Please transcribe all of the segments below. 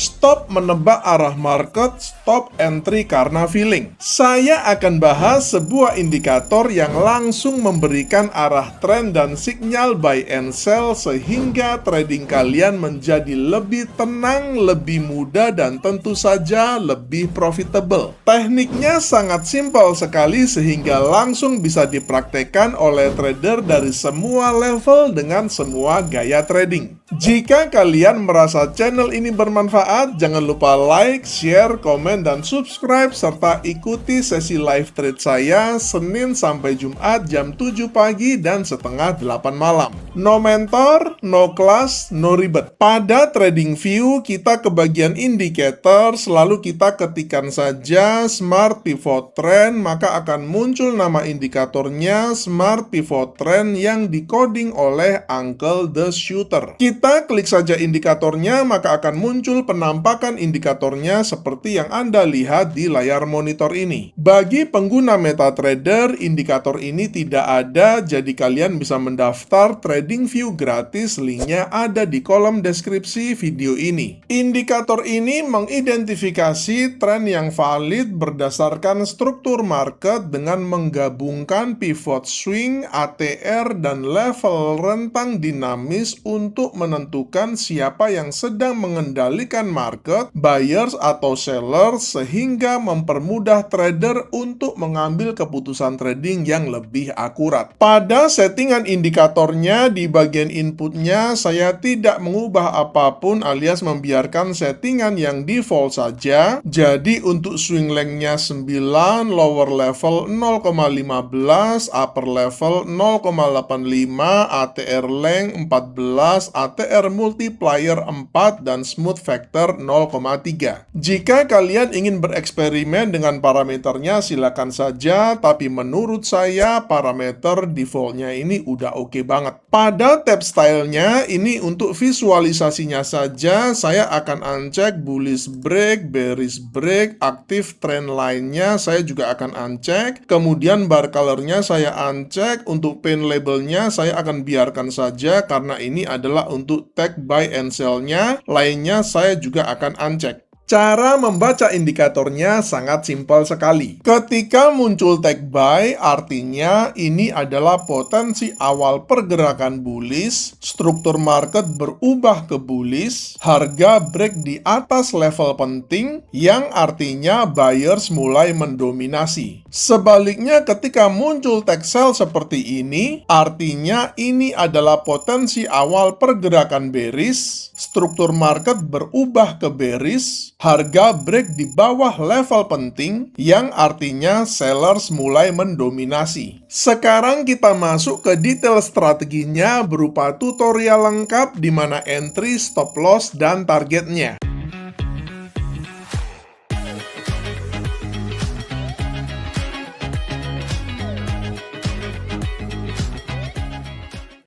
Stop menebak arah market, stop entry karena feeling. Saya akan bahas sebuah indikator yang langsung memberikan arah tren dan sinyal buy and sell sehingga trading kalian menjadi lebih tenang, lebih mudah, dan tentu saja lebih profitable. Tekniknya sangat simpel sekali sehingga langsung bisa dipraktekkan oleh trader dari semua level dengan semua gaya trading. Jika kalian merasa channel ini bermanfaat, jangan lupa like, share, komen, dan subscribe, serta ikuti sesi live trade saya Senin sampai Jumat jam 7 pagi dan setengah 8 malam. No mentor, no class, no ribet. Pada TradingView, kita ke bagian indikator, selalu kita ketikkan saja Smart Pivot Trend, maka akan muncul nama indikatornya Smart Pivot Trend yang dikoding oleh Uncle the Shooter. Kita klik saja indikatornya, maka akan muncul penampakan indikatornya seperti yang Anda lihat di layar monitor ini. Bagi pengguna MetaTrader, indikator ini tidak ada, jadi kalian bisa mendaftar TradingView gratis, linknya ada di kolom deskripsi video ini. Indikator ini mengidentifikasi tren yang valid berdasarkan struktur market dengan menggabungkan pivot swing, ATR, dan level rentang dinamis untuk menentukan siapa yang sedang mengendalikan market, buyers atau sellers, sehingga mempermudah trader untuk mengambil keputusan trading yang lebih akurat. Pada settingan indikatornya di bagian inputnya, saya tidak mengubah apapun alias membiarkan settingan yang default saja. Jadi untuk swing length-nya 9, lower level 0,15, upper level 0,85, ATR length 14, ATR multiplier 4, dan smooth factor 0,3. Jika kalian ingin bereksperimen dengan parameternya silakan saja, tapi menurut saya parameter defaultnya ini udah oke banget. Pada tab stylenya ini untuk visualisasinya saja, saya akan uncek bullish break, bearish break, aktif trend line-nya saya juga akan uncek, kemudian bar color-nya saya uncek, untuk pin labelnya saya akan biarkan saja karena ini adalah untuk tag buy and sell-nya, lainnya saya juga akan uncek. Cara membaca indikatornya sangat simpel sekali. Ketika muncul tag buy, artinya ini adalah potensi awal pergerakan bullish, struktur market berubah ke bullish, harga break di atas level penting, yang artinya buyers mulai mendominasi. Sebaliknya, ketika muncul tag sell seperti ini, artinya ini adalah potensi awal pergerakan bearish, struktur market berubah ke bearish, harga break di bawah level penting, yang artinya sellers mulai mendominasi. Sekarang kita masuk ke detail strateginya berupa tutorial lengkap di mana entry, stop loss, dan targetnya.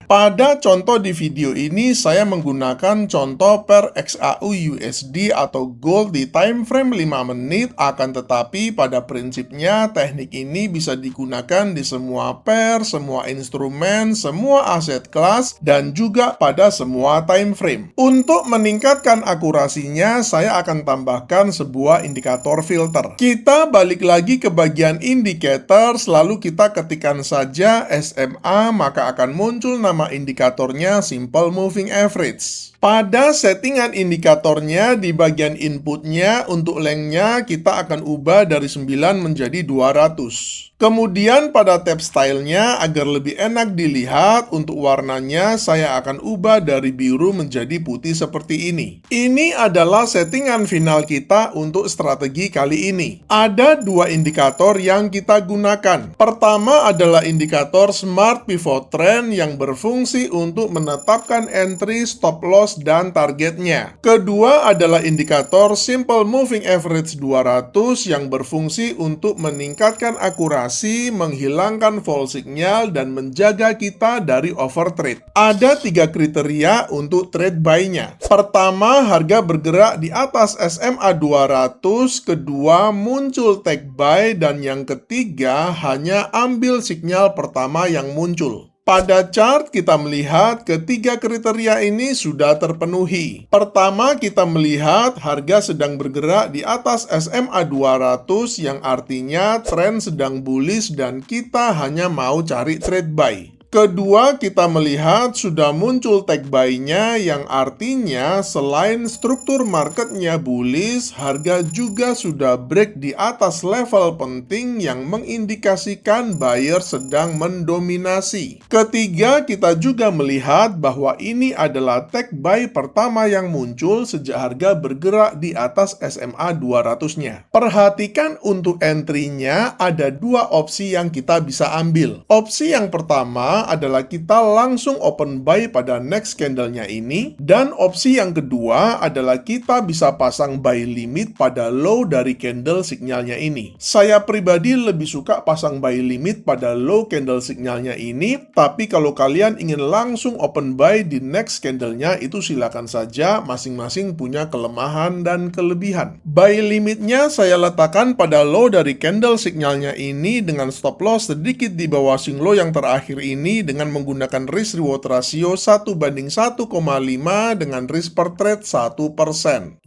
Pada contoh di video ini, saya menggunakan contoh per XAU USD atau gold di time frame 5 menit, akan tetapi pada prinsipnya teknik ini bisa digunakan di semua pair, semua instrumen, semua aset kelas, dan juga pada semua time frame. Untuk meningkatkan akurasinya, saya akan tambahkan sebuah indikator filter. Kita balik lagi ke bagian indicator, lalu kita ketikkan saja SMA, maka akan muncul nama indikatornya Simple Moving Average. Pada settingan indikatornya di bagian inputnya, untuk length-nya kita akan ubah dari 9 menjadi 200. Kemudian pada tab stylenya, agar lebih enak dilihat, untuk warnanya saya akan ubah dari biru menjadi putih seperti ini. Ini adalah settingan final kita untuk strategi kali ini. Ada dua indikator yang kita gunakan. Pertama adalah indikator Smart Pivot Trend yang berfungsi untuk menetapkan entry, stop loss, dan targetnya. Kedua adalah indikator Simple Moving Average 200 yang berfungsi untuk meningkatkan akurasi, menghilangkan false signal, dan menjaga kita dari overtrade. Ada 3 kriteria untuk trade buy-nya. Pertama, harga bergerak di atas SMA 200, kedua, muncul tag buy, dan yang ketiga, hanya ambil signal pertama yang muncul. Pada chart, kita melihat ketiga kriteria ini sudah terpenuhi. Pertama, kita melihat harga sedang bergerak di atas SMA 200 yang artinya tren sedang bullish dan kita hanya mau cari trade buy. Kedua, kita melihat sudah muncul tag buy-nya yang artinya selain struktur marketnya bullish, harga juga sudah break di atas level penting yang mengindikasikan buyer sedang mendominasi. Ketiga, kita juga melihat bahwa ini adalah tag buy pertama yang muncul sejak harga bergerak di atas SMA 200-nya. Perhatikan untuk entry-nya ada dua opsi yang kita bisa ambil. Opsi yang pertama adalah kita langsung open buy pada next candle-nya ini, dan opsi yang kedua adalah kita bisa pasang buy limit pada low dari candle signalnya ini. Saya pribadi lebih suka pasang buy limit pada low candle signalnya ini, tapi kalau kalian ingin langsung open buy di next candle-nya itu silakan saja, masing-masing punya kelemahan dan kelebihan. Buy limitnya saya letakkan pada low dari candle signalnya ini dengan stop loss sedikit di bawah swing low yang terakhir ini dengan menggunakan risk reward ratio 1:1,5 dengan risk per trade 1%.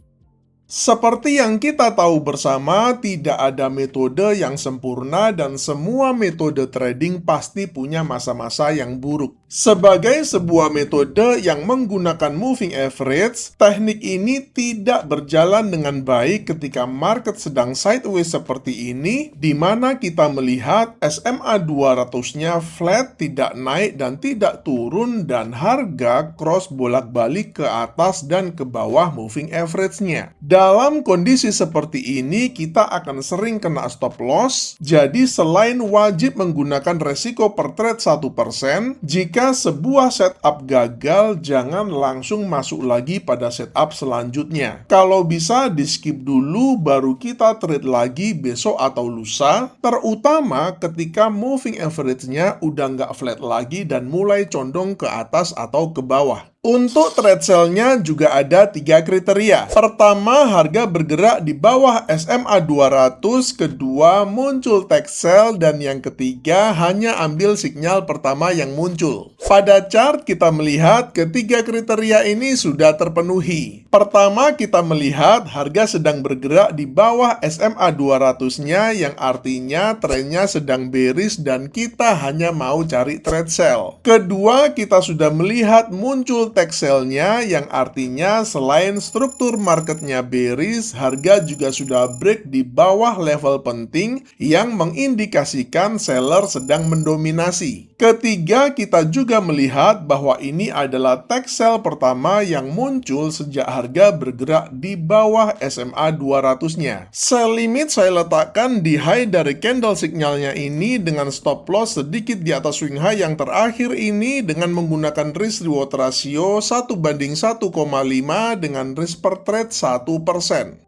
Seperti yang kita tahu bersama, tidak ada metode yang sempurna dan semua metode trading pasti punya masa-masa yang buruk. Sebagai sebuah metode yang menggunakan moving average, teknik ini tidak berjalan dengan baik ketika market sedang sideways seperti ini, di mana kita melihat SMA 200-nya flat, tidak naik dan tidak turun, dan harga cross bolak-balik ke atas dan ke bawah moving average-nya. Dalam kondisi seperti ini, kita akan sering kena stop loss. Jadi selain wajib menggunakan resiko per trade 1%, jika sebuah setup gagal, jangan langsung masuk lagi pada setup selanjutnya. Kalau bisa di skip dulu, baru kita trade lagi besok atau lusa, terutama ketika moving average-nya udah nggak flat lagi dan mulai condong ke atas atau ke bawah. Untuk trade sell-nya juga ada 3 kriteria. Pertama, harga bergerak di bawah SMA 200, kedua, muncul tag sell, dan yang ketiga, hanya ambil sinyal pertama yang muncul. Pada chart, kita melihat ketiga kriteria ini sudah terpenuhi. Pertama, kita melihat harga sedang bergerak di bawah SMA 200-nya yang artinya trennya sedang bearish dan kita hanya mau cari trade sell. Kedua, kita sudah melihat muncul tag sell-nya yang artinya selain struktur marketnya bearish, harga juga sudah break di bawah level penting yang mengindikasikan seller sedang mendominasi. Ketiga, kita juga melihat bahwa ini adalah tag sell pertama yang muncul sejak harga bergerak di bawah SMA 200-nya. Sell limit saya letakkan di high dari candle signalnya ini dengan stop loss sedikit di atas swing high yang terakhir ini dengan menggunakan risk reward ratio 1:1,5 dengan risk per trade 1%.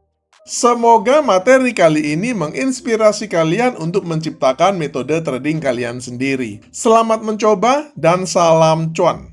Semoga materi kali ini menginspirasi kalian untuk menciptakan metode trading kalian sendiri. Selamat mencoba dan salam cuan!